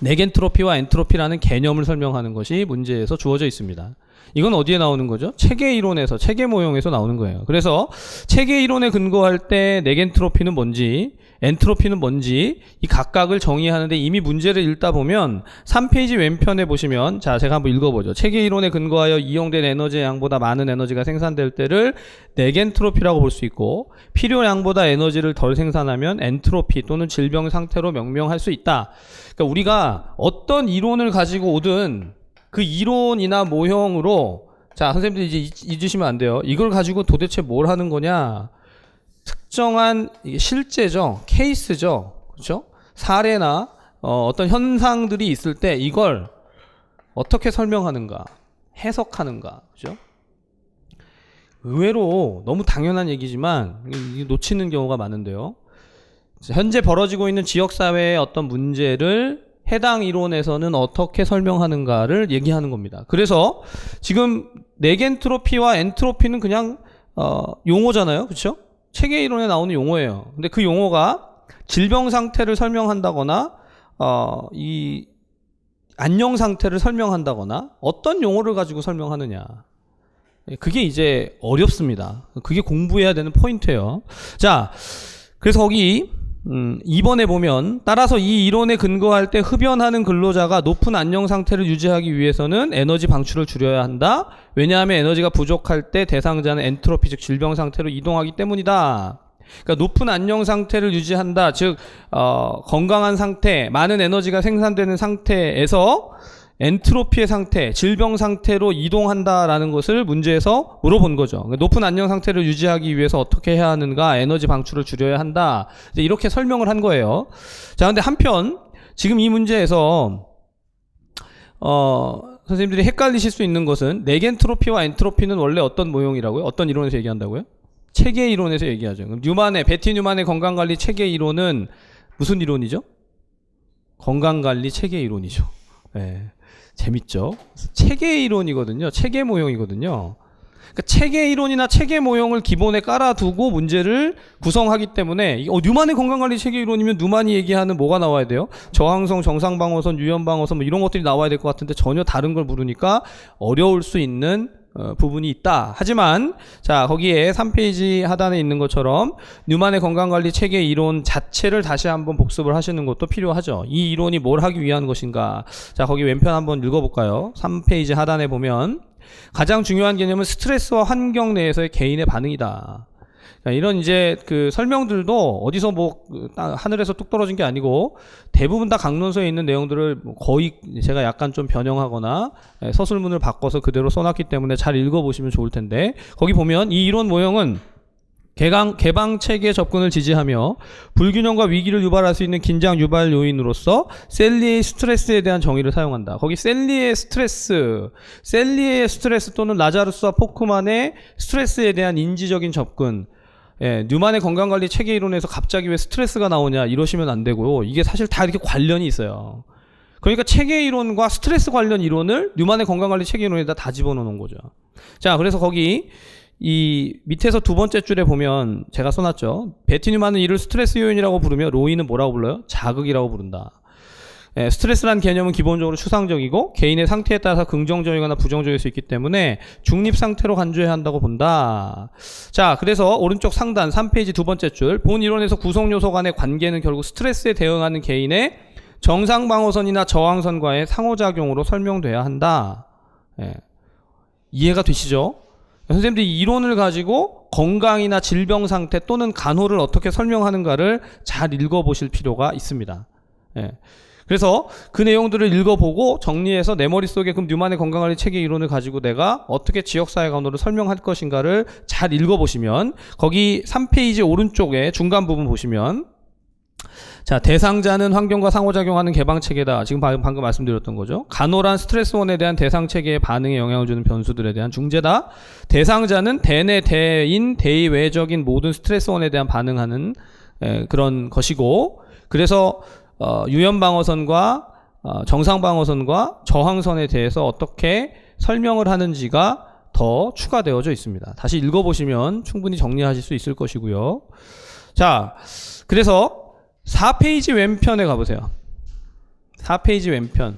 네겐트로피와 엔트로피라는 개념을 설명하는 것이 문제에서 주어져 있습니다. 이건 어디에 나오는 거죠? 체계 이론에서 체계 모형에서 나오는 거예요. 그래서 체계 이론에 근거할 때 네겐트로피는 뭔지 엔트로피는 뭔지 이 각각을 정의하는데 이미 문제를 읽다 보면 3페이지 왼편에 보시면 자 제가 한번 읽어보죠. 체계 이론에 근거하여 이용된 에너지의 양보다 많은 에너지가 생산될 때를 네겐트로피라고 볼 수 있고 필요 양보다 에너지를 덜 생산하면 엔트로피 또는 질병 상태로 명명할 수 있다. 그러니까 우리가 어떤 이론을 가지고 오든 그 이론이나 모형으로 자 선생님들 이제 잊으시면 안 돼요. 이걸 가지고 도대체 뭘 하는 거냐 특정한 실제죠 케이스죠 그렇죠 사례나 어떤 현상들이 있을 때 이걸 어떻게 설명하는가 해석하는가 그렇죠 의외로 너무 당연한 얘기지만 놓치는 경우가 많은데요. 현재 벌어지고 있는 지역사회의 어떤 문제를 해당 이론에서는 어떻게 설명하는가를 얘기하는 겁니다. 그래서 지금 네겐트로피와 엔트로피는 그냥 용어잖아요. 그렇죠? 체계 이론에 나오는 용어예요. 근데 그 용어가 질병 상태를 설명한다거나 이 안녕 상태를 설명한다거나 어떤 용어를 가지고 설명하느냐. 그게 이제 어렵습니다. 그게 공부해야 되는 포인트예요. 자, 그래서 거기 2번에 보면 따라서 이 이론에 근거할 때 흡연하는 근로자가 높은 안녕 상태를 유지하기 위해서는 에너지 방출을 줄여야 한다. 왜냐하면 에너지가 부족할 때 대상자는 엔트로피 즉 질병 상태로 이동하기 때문이다. 그러니까 높은 안녕 상태를 유지한다. 즉 건강한 상태, 많은 에너지가 생산되는 상태에서 엔트로피의 상태, 질병 상태로 이동한다라는 것을 문제에서 물어본 거죠. 높은 안녕 상태를 유지하기 위해서 어떻게 해야 하는가, 에너지 방출을 줄여야 한다. 이제 이렇게 설명을 한 거예요. 자, 근데 한편 지금 이 문제에서 선생님들이 헷갈리실 수 있는 것은 네겐트로피와 엔트로피는 원래 어떤 모형이라고요? 어떤 이론에서 얘기한다고요? 체계 이론에서 얘기하죠. 그럼 베티 뉴만의 건강관리 체계 이론은 무슨 이론이죠? 건강관리 체계 이론이죠. 네. 재밌죠? 체계 이론이거든요. 체계 모형이거든요. 그러니까 체계 이론이나 체계 모형을 기본에 깔아두고 문제를 구성하기 때문에 뉴만의 건강관리 체계 이론이면 뉴만이 얘기하는 뭐가 나와야 돼요? 저항성, 정상방어선, 유연방어선 뭐 이런 것들이 나와야 될 것 같은데 전혀 다른 걸 물으니까 어려울 수 있는 부분이 있다. 하지만 자 거기에 3페이지 하단에 있는 것처럼 뉴만의 건강관리 체계 이론 자체를 다시 한번 복습을 하시는 것도 필요하죠. 이 이론이 뭘 하기 위한 것인가. 자 거기 왼편 한번 읽어볼까요? 3페이지 하단에 보면 가장 중요한 개념은 스트레스와 환경 내에서의 개인의 반응이다. 이런 이제 그 설명들도 어디서 뭐 하늘에서 뚝 떨어진 게 아니고 대부분 다 강론서에 있는 내용들을 거의 제가 약간 좀 변형하거나 서술문을 바꿔서 그대로 써놨기 때문에 잘 읽어보시면 좋을 텐데 거기 보면 이 이론 모형은 개방 체계 접근을 지지하며 불균형과 위기를 유발할 수 있는 긴장 유발 요인으로서 셀리의 스트레스에 대한 정의를 사용한다. 거기 셀리의 스트레스 또는 라자루스와 포크만의 스트레스에 대한 인지적인 접근. 예, 뉴만의 건강관리 체계 이론에서 갑자기 왜 스트레스가 나오냐 이러시면 안 되고요. 이게 사실 다 이렇게 관련이 있어요. 그러니까 체계 이론과 스트레스 관련 이론을 뉴만의 건강관리 체계 이론에다 다 집어넣는 거죠. 자, 그래서 거기 이 밑에서 두 번째 줄에 보면 제가 써놨죠. 베티 뉴만은 이를 스트레스 요인이라고 부르며 로이는 뭐라고 불러요? 자극이라고 부른다. 예, 스트레스란 개념은 기본적으로 추상적이고 개인의 상태에 따라서 긍정적이거나 부정적일 수 있기 때문에 중립 상태로 간주해야 한다고 본다. 자, 그래서 오른쪽 상단 3페이지 두 번째 줄, 본 이론에서 구성 요소 간의 관계는 결국 스트레스에 대응하는 개인의 정상 방어선이나 저항선과의 상호작용으로 설명돼야 한다. 예, 이해가 되시죠? 선생님들이 이 이론을 가지고 건강이나 질병 상태 또는 간호를 어떻게 설명하는가를 잘 읽어보실 필요가 있습니다. 예. 그래서 그 내용들을 읽어보고 정리해서 내 머릿속에 그럼 뉴만의 건강관리 체계 이론을 가지고 내가 어떻게 지역사회 간호를 설명할 것인가를 잘 읽어보시면 거기 3페이지 오른쪽에 중간 부분 보시면 자, 대상자는 환경과 상호작용하는 개방체계다. 지금 방금 말씀드렸던 거죠. 간호란 스트레스원에 대한 대상체계의 반응에 영향을 주는 변수들에 대한 중재다. 대상자는 대내, 대인, 대외적인 모든 스트레스원에 대한 반응하는 그런 것이고, 그래서 유연방어선과 정상방어선과 저항선에 대해서 어떻게 설명을 하는지가 더 추가되어져 있습니다. 다시 읽어보시면 충분히 정리하실 수 있을 것이고요. 자, 그래서 4페이지 왼편에 가보세요. 4페이지 왼편.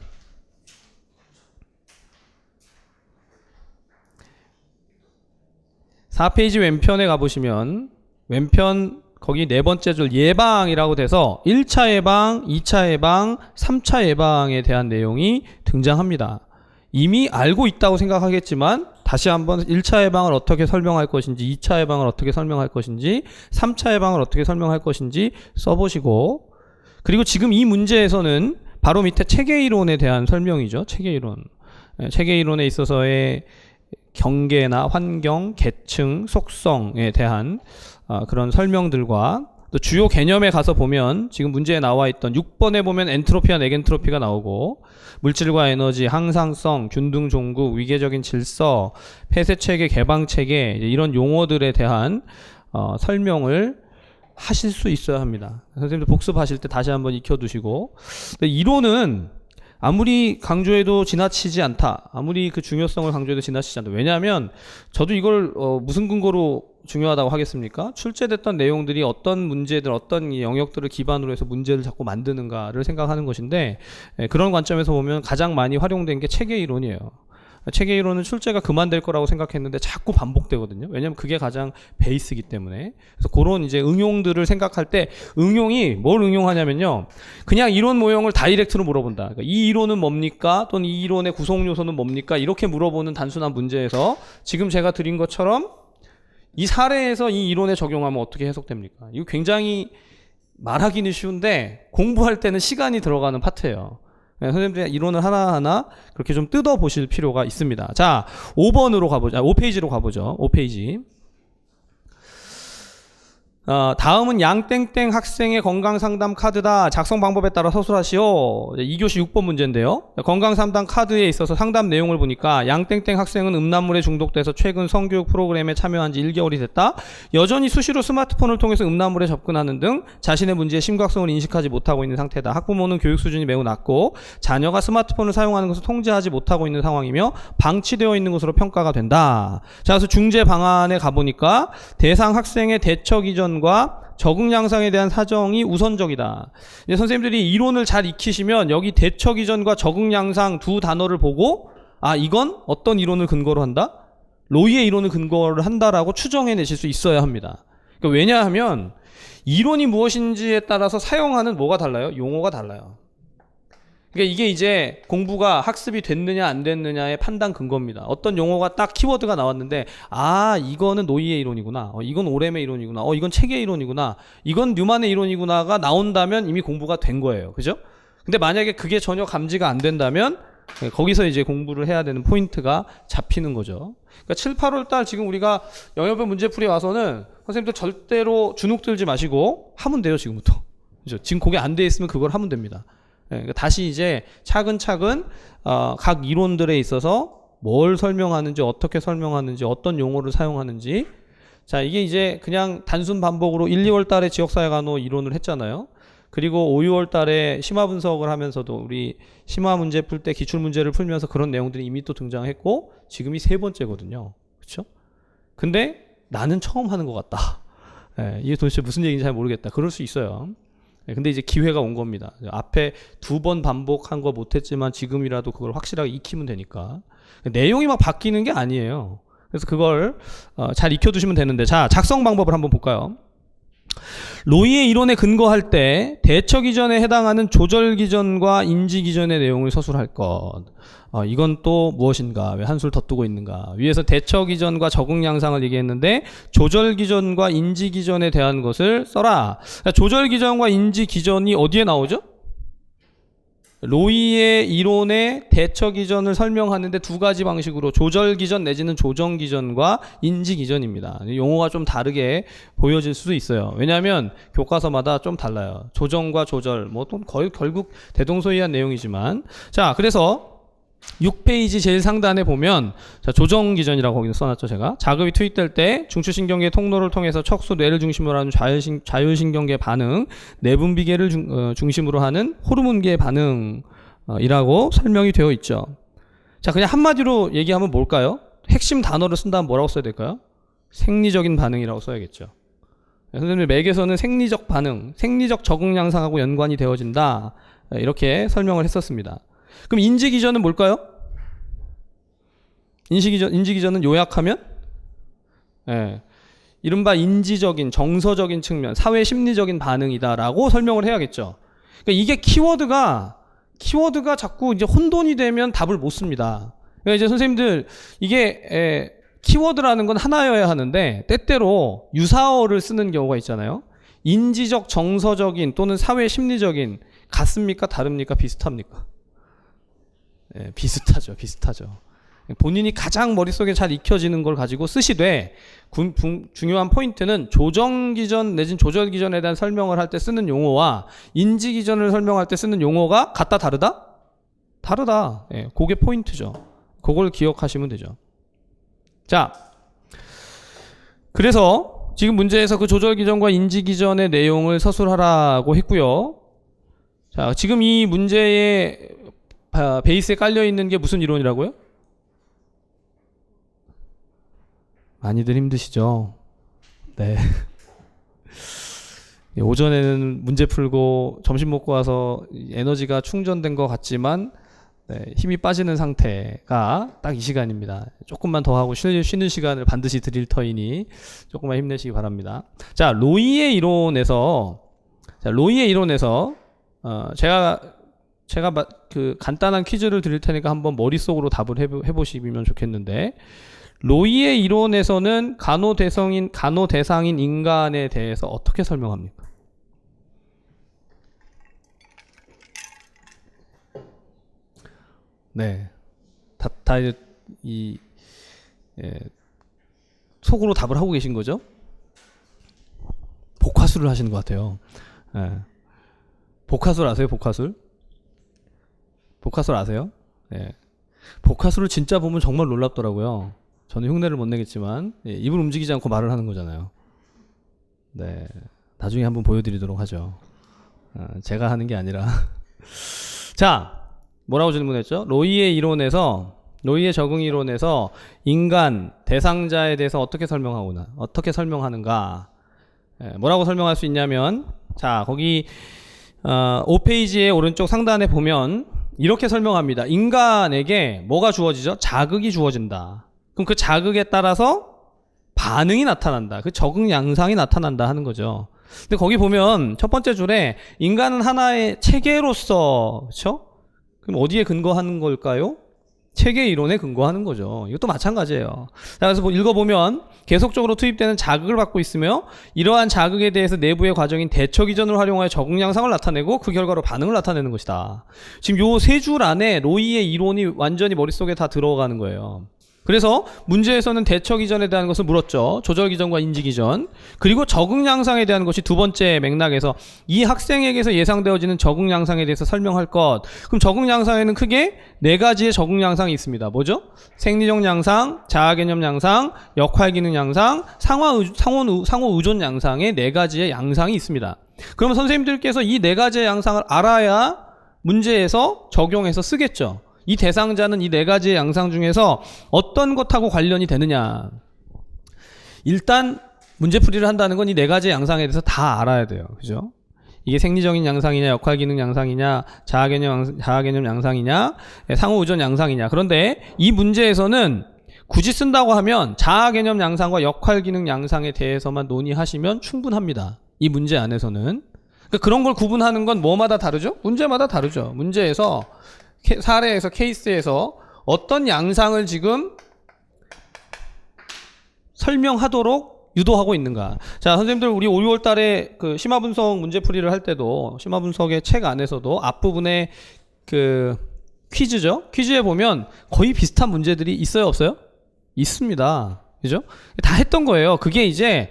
4페이지 왼편에 가보시면 왼편 거기 네 번째 줄 예방이라고 돼서 1차 예방, 2차 예방, 3차 예방에 대한 내용이 등장합니다. 이미 알고 있다고 생각하겠지만 다시 한번 1차 예방을 어떻게 설명할 것인지, 2차 예방을 어떻게 설명할 것인지, 3차 예방을 어떻게 설명할 것인지 써보시고, 그리고 지금 이 문제에서는 바로 밑에 체계이론에 대한 설명이죠. 체계이론. 체계이론에 있어서의 경계나 환경, 계층, 속성에 대한 그런 설명들과 또 주요 개념에 가서 보면 지금 문제에 나와 있던 6번에 보면 엔트로피와 네겐트로피가 나오고 물질과 에너지, 항상성, 균등 종국, 위계적인 질서, 폐쇄체계, 개방체계 이런 용어들에 대한 설명을 하실 수 있어야 합니다. 선생님들 복습하실 때 다시 한번 익혀두시고, 이론은 아무리 강조해도 지나치지 않다. 아무리 그 중요성을 강조해도 지나치지 않다. 왜냐하면 저도 이걸 무슨 근거로 중요하다고 하겠습니까? 출제됐던 내용들이 어떤 문제들, 어떤 영역들을 기반으로 해서 문제를 자꾸 만드는가를 생각하는 것인데, 그런 관점에서 보면 가장 많이 활용된 게 체계이론이에요. 체계이론은 출제가 그만될 거라고 생각했는데 자꾸 반복되거든요. 왜냐하면 그게 가장 베이스이기 때문에. 그래서 그런 이제 응용들을 생각할 때 응용이 뭘 응용하냐면요. 그냥 이론 모형을 다이렉트로 물어본다. 그러니까 이 이론은 뭡니까? 또는 이 이론의 구성 요소는 뭡니까? 이렇게 물어보는 단순한 문제에서 지금 제가 드린 것처럼 이 사례에서 이 이론에 적용하면 어떻게 해석됩니까? 이거 굉장히 말하기는 쉬운데 공부할 때는 시간이 들어가는 파트예요. 선생님들이 이론을 하나하나 그렇게 좀 뜯어보실 필요가 있습니다. 자, 5번으로 가보죠. 5페이지로 가보죠. 5페이지. 다음은 양땡땡 학생의 건강상담 카드다. 작성 방법에 따라 서술하시오. 2교시 6번 문제인데요. 건강상담 카드에 있어서 상담 내용을 보니까 양땡땡 학생은 음란물에 중독돼서 최근 성교육 프로그램에 참여한 지 1개월이 됐다. 여전히 수시로 스마트폰을 통해서 음란물에 접근하는 등 자신의 문제의 심각성을 인식하지 못하고 있는 상태다. 학부모는 교육 수준이 매우 낮고 자녀가 스마트폰을 사용하는 것을 통제하지 못하고 있는 상황이며 방치되어 있는 것으로 평가가 된다. 자, 그래서 중재 방안에 가보니까 대상 학생의 대처 기전 과 적응 양상에 대한 사정이 우선적이다. 이제 선생님들이 이론을 잘 익히시면 여기 대처 기전과 적응 양상 두 단어를 보고 이건 어떤 이론을 근거로 한다? 로이의 이론을 근거로 한다라고 추정해내실 수 있어야 합니다. 그러니까 왜냐하면 이론이 무엇인지에 따라서 사용하는 뭐가 달라요? 용어가 달라요. 그러니까 이게 이제 공부가 학습이 됐느냐 안 됐느냐의 판단 근거입니다. 어떤 용어가 딱 키워드가 나왔는데 이거는 노이의 이론이구나, 이건 오렘의 이론이구나, 이건 체계의 이론이구나, 이건 뉴만의 이론이구나가 나온다면 이미 공부가 된 거예요. 그죠? 근데 만약에 그게 전혀 감지가 안 된다면 거기서 이제 공부를 해야 되는 포인트가 잡히는 거죠. 그러니까 7, 8월 달 지금 우리가 영역별 문제풀이 와서는 선생님들 절대로 주눅 들지 마시고 하면 돼요, 지금부터. 그죠? 지금 그게 안 돼 있으면 그걸 하면 됩니다. 그러니까 다시 이제 차근차근 각 이론들에 있어서 뭘 설명하는지, 어떻게 설명하는지, 어떤 용어를 사용하는지. 자, 이게 이제 그냥 단순 반복으로 1, 2월 달에 지역사회간호 이론을 했잖아요. 그리고 5, 6월 달에 심화 분석을 하면서도 우리 심화 문제 풀 때 기출 문제를 풀면서 그런 내용들이 이미 또 등장했고, 지금이 세 번째거든요. 그렇죠? 근데 나는 처음 하는 것 같다. 이게 도대체 무슨 얘기인지 잘 모르겠다. 그럴 수 있어요. 근데 이제 기회가 온 겁니다. 앞에 2번 반복한 거 못했지만 지금이라도 그걸 확실하게 익히면 되니까. 내용이 막 바뀌는 게 아니에요. 그래서 그걸 잘 익혀두시면 되는데, 자, 작성 방법을 한번 볼까요? 로이의 이론에 근거할 때 대처 기전에 해당하는 조절 기전과 인지 기전의 내용을 서술할 것. 이건 또 무엇인가? 왜 한술 더 뜨고 있는가? 위에서 대처 기전과 적응 양상을 얘기했는데 조절 기전과 인지 기전에 대한 것을 써라. 그러니까 조절 기전과 인지 기전이 어디에 나오죠? 로이의 이론의 대처 기전을 설명하는데 두 가지 방식으로 조절 기전 내지는 조정 기전과 인지 기전입니다. 용어가 좀 다르게 보여질 수도 있어요. 왜냐하면 교과서마다 좀 달라요. 조정과 조절, 뭐 또 결국 대동소이한 내용이지만, 자, 그래서 6페이지 제일 상단에 보면, 자, 조정 기전이라고 거기서 써놨죠, 제가. 자극이 투입될 때 중추신경계 통로를 통해서 척수 뇌를 중심으로 하는 자율신경계 반응, 내분비계를 중심으로 하는 호르몬계 반응이라고 설명이 되어 있죠. 자, 그냥 한마디로 얘기하면 뭘까요? 핵심 단어를 쓴다면 뭐라고 써야 될까요? 생리적인 반응이라고 써야겠죠. 선생님의 맥에서는 생리적 반응, 생리적 적응 양상하고 연관이 되어진다, 이렇게 설명을 했었습니다. 그럼 인지 기전은 뭘까요? 인지 기전은 요약하면, 이른바 인지적인, 정서적인 측면, 사회 심리적인 반응이다라고 설명을 해야겠죠. 그러니까 이게 키워드가 자꾸 이제 혼돈이 되면 답을 못 씁니다. 그러니까 이제 선생님들 이게 키워드라는 건 하나여야 하는데 때때로 유사어를 쓰는 경우가 있잖아요. 인지적, 정서적인 또는 사회 심리적인, 같습니까? 다릅니까? 비슷합니까? 비슷하죠. 본인이 가장 머릿속에 잘 익혀지는 걸 가지고 쓰시되, 중요한 포인트는 조정 기전 내진 조절 기전에 대한 설명을 할 때 쓰는 용어와 인지 기전을 설명할 때 쓰는 용어가 같다, 다르다? 다르다. 그게 포인트죠. 그걸 기억하시면 되죠. 자, 그래서 지금 문제에서 그 조절 기전과 인지 기전의 내용을 서술하라고 했고요. 자, 지금 이 문제의 베이스에 깔려 있는 게 무슨 이론이라고요? 많이들 힘드시죠? 네. 오전에는 문제 풀고 점심 먹고 와서 에너지가 충전된 것 같지만, 힘이 빠지는 상태가 딱 이 시간입니다. 조금만 더 하고 쉬는 시간을 반드시 드릴 터이니 조금만 힘내시기 바랍니다. 자, 로이의 이론에서 제가 그 간단한 퀴즈를 드릴 테니까 한번 머릿속으로 답을 해보시면 좋겠는데, 로이의 이론에서는 간호대상인 인간에 대해서 어떻게 설명합니까? 네, 다 속으로 답을 하고 계신 거죠? 복화술을 하시는 것 같아요. 복화술 아세요? 복화술 아세요? 복화술을 진짜 보면 정말 놀랍더라고요. 저는 흉내를 못 내겠지만, 입을 움직이지 않고 말을 하는 거잖아요. 네, 나중에 한번 보여드리도록 하죠. 제가 하는 게 아니라. 자, 뭐라고 질문했죠? 로이의 적응 이론에서 인간 대상자에 대해서 어떻게 설명하는가? 뭐라고 설명할 수 있냐면, 자, 거기 5페이지의 오른쪽 상단에 보면 이렇게 설명합니다. 인간에게 뭐가 주어지죠? 자극이 주어진다. 그럼 그 자극에 따라서 반응이 나타난다. 그 적응 양상이 나타난다 하는 거죠. 근데 거기 보면 첫 번째 줄에 인간은 하나의 체계로서, 그렇죠? 그럼 어디에 근거하는 걸까요? 체계 이론에 근거하는 거죠. 이것도 마찬가지예요. 자, 그래서 읽어보면 계속적으로 투입되는 자극을 받고 있으며 이러한 자극에 대해서 내부의 과정인 대처 기전을 활용하여 적응 양상을 나타내고 그 결과로 반응을 나타내는 것이다. 지금 요 세 줄 안에 로이의 이론이 완전히 머릿속에 다 들어가는 거예요. 그래서 문제에서는 대처 기전에 대한 것을 물었죠. 조절 기전과 인지 기전. 그리고 적응 양상에 대한 것이 두 번째 맥락에서 이 학생에게서 예상되어지는 적응 양상에 대해서 설명할 것. 그럼 적응 양상에는 크게 네 가지의 적응 양상이 있습니다. 뭐죠? 생리적 양상, 자아 개념 양상, 역할 기능 양상, 상호 의존 양상의 네 가지의 양상이 있습니다. 그러면 선생님들께서 이 네 가지의 양상을 알아야 문제에서 적용해서 쓰겠죠. 이 대상자는 이 네 가지의 양상 중에서 어떤 것하고 관련이 되느냐. 일단 문제풀이를 한다는 건 이 네 가지의 양상에 대해서 다 알아야 돼요. 그죠? 이게 생리적인 양상이냐, 역할 기능 양상이냐, 자아 개념 양상이냐, 상호 의존 양상이냐. 그런데 이 문제에서는 굳이 쓴다고 하면 자아 개념 양상과 역할 기능 양상에 대해서만 논의하시면 충분합니다. 이 문제 안에서는. 그러니까 그런 걸 구분하는 건 뭐마다 다르죠? 문제마다 다르죠. 문제에서 사례에서 케이스에서 어떤 양상을 지금 설명하도록 유도하고 있는가. 자, 선생님들 우리 5, 6월 달에 그 심화분석 문제풀이를 할 때도 심화분석의 책 안에서도 앞부분에 그 퀴즈죠. 퀴즈에 보면 거의 비슷한 문제들이 있어요, 없어요? 있습니다. 그죠? 다 했던 거예요. 그게 이제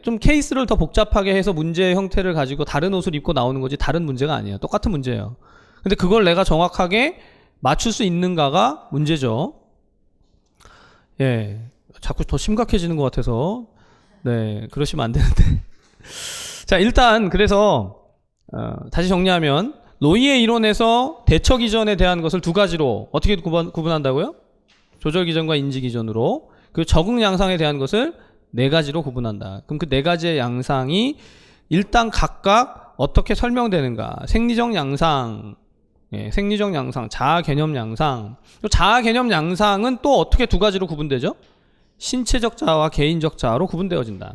좀 케이스를 더 복잡하게 해서 문제의 형태를 가지고 다른 옷을 입고 나오는 거지 다른 문제가 아니에요. 똑같은 문제예요. 근데 그걸 내가 정확하게 맞출 수 있는가가 문제죠. 예. 자꾸 더 심각해지는 것 같아서. 네. 그러시면 안 되는데. 자, 일단, 그래서, 다시 정리하면, 로이의 이론에서 대처 기전에 대한 것을 두 가지로 어떻게 구분한다고요? 조절 기전과 인지 기전으로. 그 적응 양상에 대한 것을 네 가지로 구분한다. 그럼 그 네 가지의 양상이 일단 각각 어떻게 설명되는가. 생리적 양상, 생리적 양상, 자아 개념 양상. 자아 개념 양상은 또 어떻게 두 가지로 구분되죠? 신체적 자아와 개인적 자아로 구분되어진다.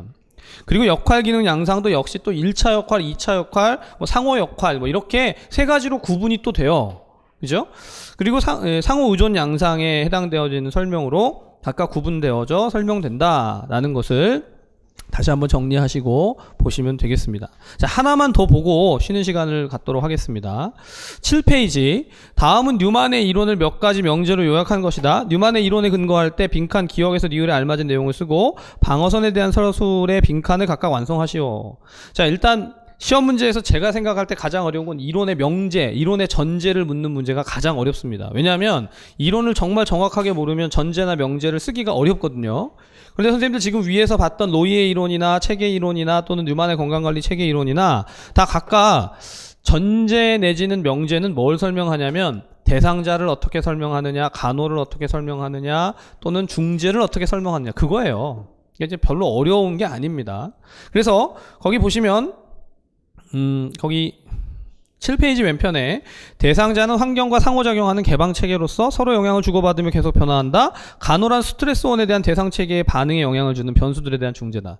그리고 역할 기능 양상도 역시 또 1차 역할, 2차 역할, 뭐 상호 역할, 뭐 이렇게 세 가지로 구분이 또 돼요. 그죠? 그리고 상호 의존 양상에 해당되어지는 설명으로 각각 구분되어져 설명된다라는 것을 다시 한번 정리하시고 보시면 되겠습니다. 자, 하나만 더 보고 쉬는 시간을 갖도록 하겠습니다. 7페이지. 다음은 뉴만의 이론을 몇 가지 명제로 요약한 것이다. 뉴만의 이론에 근거할 때 빈칸 기억에서 니을에 알맞은 내용을 쓰고 방어선에 대한 서술의 빈칸을 각각 완성하시오. 자, 일단 시험 문제에서 제가 생각할 때 가장 어려운 건 이론의 명제, 이론의 전제를 묻는 문제가 가장 어렵습니다. 왜냐하면 이론을 정말 정확하게 모르면 전제나 명제를 쓰기가 어렵거든요. 그런데 선생님들 지금 위에서 봤던 로이의 이론이나 체계 이론이나 또는 뉴만의 건강관리 체계 이론이나 다 각각 전제 내지는 명제는 뭘 설명하냐면 대상자를 어떻게 설명하느냐, 간호를 어떻게 설명하느냐, 또는 중재를 어떻게 설명하느냐, 그거예요. 이게 이제 별로 어려운 게 아닙니다. 그래서 거기 보시면 거기 7페이지 왼편에 대상자는 환경과 상호작용하는 개방체계로서 서로 영향을 주고받으며 계속 변화한다. 간호란 스트레스원에 대한 대상체계의 반응에 영향을 주는 변수들에 대한 중재다.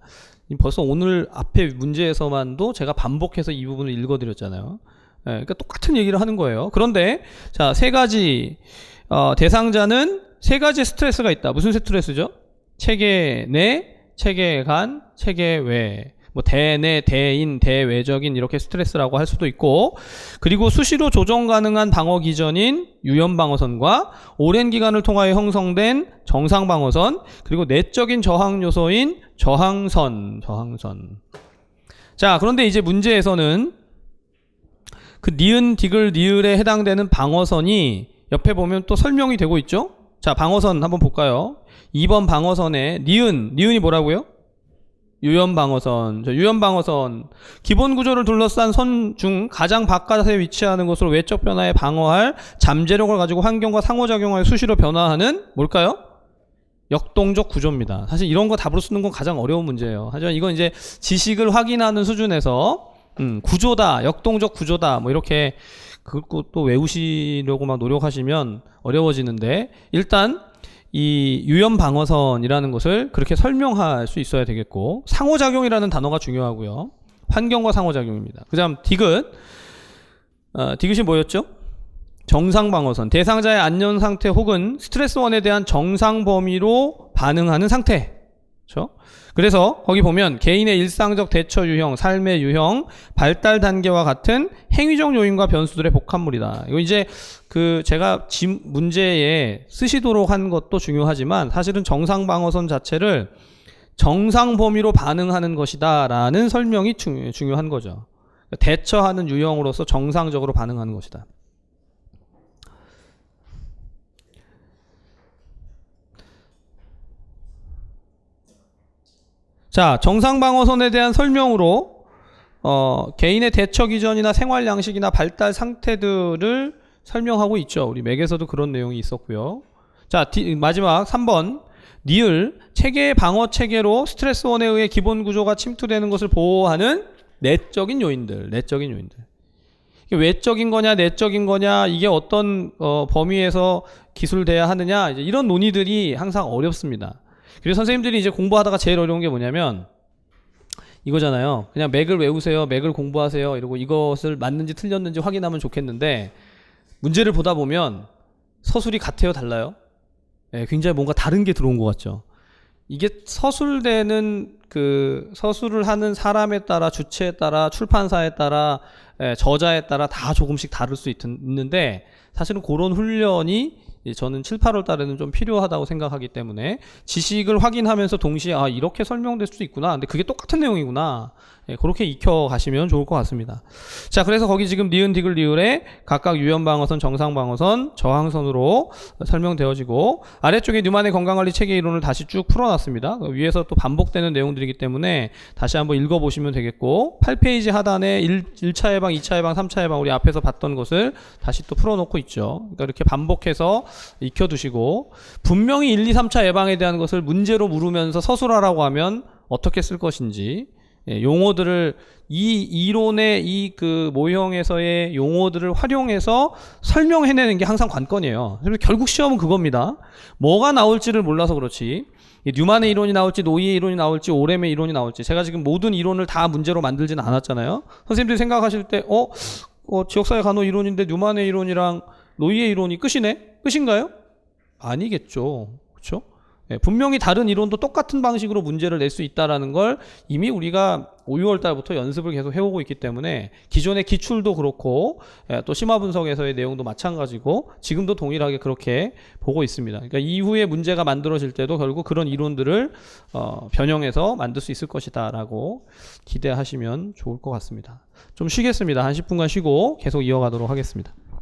벌써 오늘 앞에 문제에서만도 제가 반복해서 이 부분을 읽어드렸잖아요. 네, 그러니까 똑같은 얘기를 하는 거예요. 그런데 자, 세 가지 대상자는 세 가지의 스트레스가 있다. 무슨 스트레스죠? 체계 내, 체계 간, 체계 외. 뭐 대내, 대인, 대외적인 이렇게 스트레스라고 할 수도 있고, 그리고 수시로 조정 가능한 방어 기전인 유연 방어선과 오랜 기간을 통하여 형성된 정상 방어선, 그리고 내적인 저항 요소인 저항선. 자, 그런데 이제 문제에서는 그 니은, 디귿, 니을에 해당되는 방어선이 옆에 보면 또 설명이 되고 있죠. 자, 방어선 한번 볼까요? 2번 방어선에 니은이 뭐라고요? 유연방어선. 유연방어선. 기본 구조를 둘러싼 선 중 가장 바깥에 위치하는 것으로 외적 변화에 방어할 잠재력을 가지고 환경과 상호작용하여 수시로 변화하는 뭘까요? 역동적 구조입니다. 사실 이런 거 답으로 쓰는 건 가장 어려운 문제예요. 하지만 이건 이제 지식을 확인하는 수준에서 구조다, 역동적 구조다, 뭐 이렇게 그것도 외우시려고 막 노력하시면 어려워지는데, 일단 이 유연 방어선이라는 것을 그렇게 설명할 수 있어야 되겠고, 상호작용이라는 단어가 중요하고요. 환경과 상호작용입니다. 그 다음 디귿. 디귿이 뭐였죠? 정상 방어선, 대상자의 안전 상태 혹은 스트레스원에 대한 정상 범위로 반응하는 상태. 그렇죠? 그래서 거기 보면 개인의 일상적 대처 유형, 삶의 유형, 발달 단계와 같은 행위적 요인과 변수들의 복합물이다. 이거 이제 그 제가 문제에 쓰시도록 한 것도 중요하지만 사실은 정상 방어선 자체를 정상 범위로 반응하는 것이다라는 설명이 중요한 거죠. 대처하는 유형으로서 정상적으로 반응하는 것이다. 자, 정상방어선에 대한 설명으로 개인의 대처 기전이나 생활 양식이나 발달 상태들을 설명하고 있죠. 우리 맥에서도 그런 내용이 있었고요. 자, 마지막 3번. 니을, 체계의 방어 체계로 스트레스원에 의해 기본 구조가 침투되는 것을 보호하는 내적인 요인들. 내적인 요인들. 이게 외적인 거냐 내적인 거냐, 이게 어떤 범위에서 기술돼야 하느냐, 이제 이런 논의들이 항상 어렵습니다. 그래서 선생님들이 이제 공부하다가 제일 어려운 게 뭐냐면 이거잖아요. 그냥 맥을 외우세요, 맥을 공부하세요 이러고 이것을 맞는지 틀렸는지 확인하면 좋겠는데, 문제를 보다 보면 서술이 같아요 달라요? 네, 굉장히 뭔가 다른 게 들어온 것 같죠. 이게 서술되는 그 서술을 하는 사람에 따라, 주체에 따라, 출판사에 따라, 저자에 따라 다 조금씩 다를 수 있는데, 사실은 그런 훈련이 저는 7, 8월 달에는 좀 필요하다고 생각하기 때문에 지식을 확인하면서 동시에 아, 이렇게 설명될 수도 있구나, 근데 그게 똑같은 내용이구나, 그렇게 익혀 가시면 좋을 것 같습니다. 자, 그래서 거기 지금 니은, 디귿, 리을에 각각 유연방어선, 정상방어선, 저항선으로 설명되어지고, 아래쪽에 뉴만의 건강관리 체계 이론을 다시 쭉 풀어놨습니다. 위에서 또 반복되는 내용들이기 때문에 다시 한번 읽어보시면 되겠고, 8페이지 하단에 1차 예방, 2차 예방, 3차 예방, 우리 앞에서 봤던 것을 다시 또 풀어놓고 있죠. 그러니까 이렇게 반복해서 익혀두시고, 분명히 1, 2, 3차 예방에 대한 것을 문제로 물으면서 서술하라고 하면 어떻게 쓸 것인지, 용어들을 이 이론의 이 그 모형에서의 용어들을 활용해서 설명해내는 게 항상 관건이에요. 그래서 결국 시험은 그겁니다. 뭐가 나올지를 몰라서 그렇지, 뉴만의 이론이 나올지, 노이의 이론이 나올지, 오렘의 이론이 나올지, 제가 지금 모든 이론을 다 문제로 만들지는 않았잖아요. 선생님들이 생각하실 때 지역사회 간호 이론인데 뉴만의 이론이랑 노이의 이론이 끝이네? 끝인가요? 아니겠죠. 그렇죠? 분명히 다른 이론도 똑같은 방식으로 문제를 낼 수 있다는 걸 이미 우리가 5, 6월 달부터 연습을 계속 해오고 있기 때문에, 기존의 기출도 그렇고 또 심화 분석에서의 내용도 마찬가지고 지금도 동일하게 그렇게 보고 있습니다. 그러니까 이후에 문제가 만들어질 때도 결국 그런 이론들을 변형해서 만들 수 있을 것이다 라고 기대하시면 좋을 것 같습니다. 좀 쉬겠습니다. 한 10분간 쉬고 계속 이어가도록 하겠습니다.